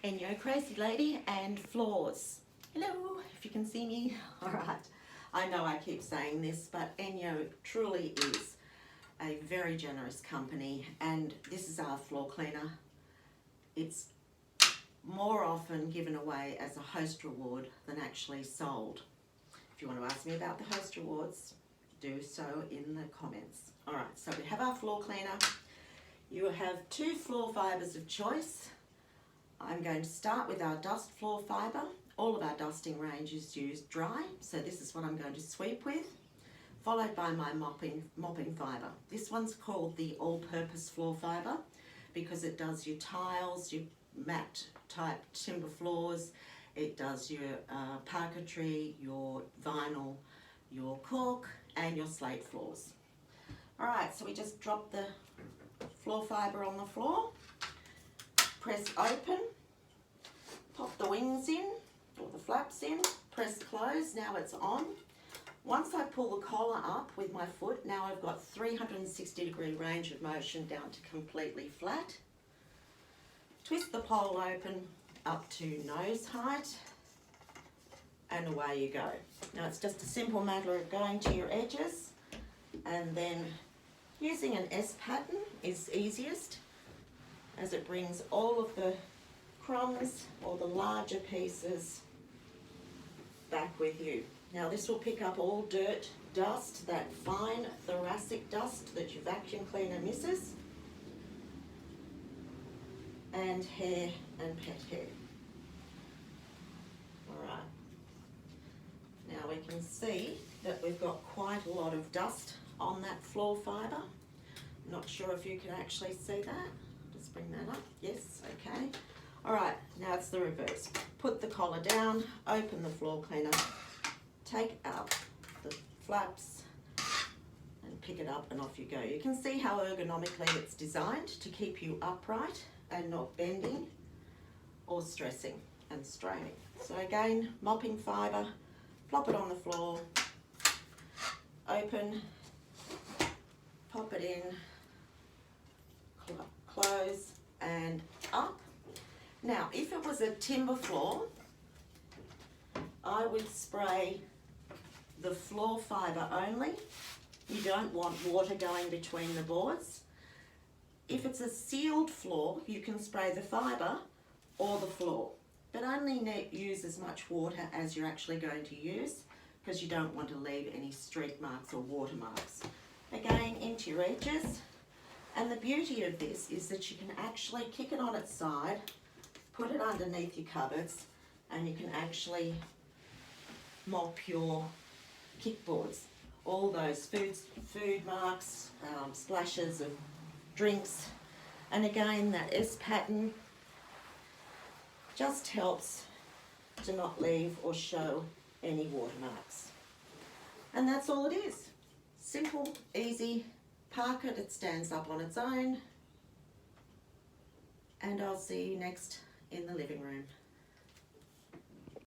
ENJO Crazy Lady and Floors. Hello, if you can see me. Alright, I know I keep saying this, but ENJO truly is a very generous company, and this is our floor cleaner. It's more often given away as a host reward than actually sold. If you want to ask me about the host rewards, do so in the comments. Alright, so we have our floor cleaner. You have two floor fibres of choice. I'm going to start with our dust floor fibre. All of our dusting range is used dry, so this is what I'm going to sweep with, followed by my mopping fibre. This one's called the all-purpose floor fibre because it does your tiles, your matte type timber floors, it does your parquetry, your vinyl, your cork and your slate floors. Alright, so we just drop the floor fibre on the floor, press open, pop the wings in, or the flaps in, press close, now it's on. Once I pull the collar up with my foot, now I've got 360-degree range of motion down to completely flat. Twist the pole open up to nose height, and away you go. Now it's just a simple matter of going to your edges, and then using an S pattern is easiest, as it brings all of the crumbs or the larger pieces back with you. Now this will pick up all dirt, dust, that fine thoracic dust that your vacuum cleaner misses, and hair and pet hair. Alright, now we can see that we've got quite a lot of dust on that floor fibre. Not sure if you can actually see that. Just bring that up. Yes, okay. Alright, now it's the reverse. Put the collar down, open the floor cleaner, take out the flaps and pick it up, and off you go. You can see how ergonomically it's designed to keep you upright and not bending or stressing and straining. So again, mopping fibre, plop it on the floor, open, pop it in, close and up. Now, if it was a timber floor, I would spray the floor fibre only. You don't want water going between the boards. If it's a sealed floor, you can spray the fibre or the floor, but only use as much water as you're actually going to use, because you don't want to leave any streak marks or watermarks. Again, into your edges. And the beauty of this is that you can actually kick it on its side, put it underneath your cupboards, and you can actually mop your kickboards. All those food marks, splashes of drinks, and again that S pattern just helps to not leave or show any watermarks. And that's all it is. Simple, easy, park it stands up on its own, and I'll see you next in the living room.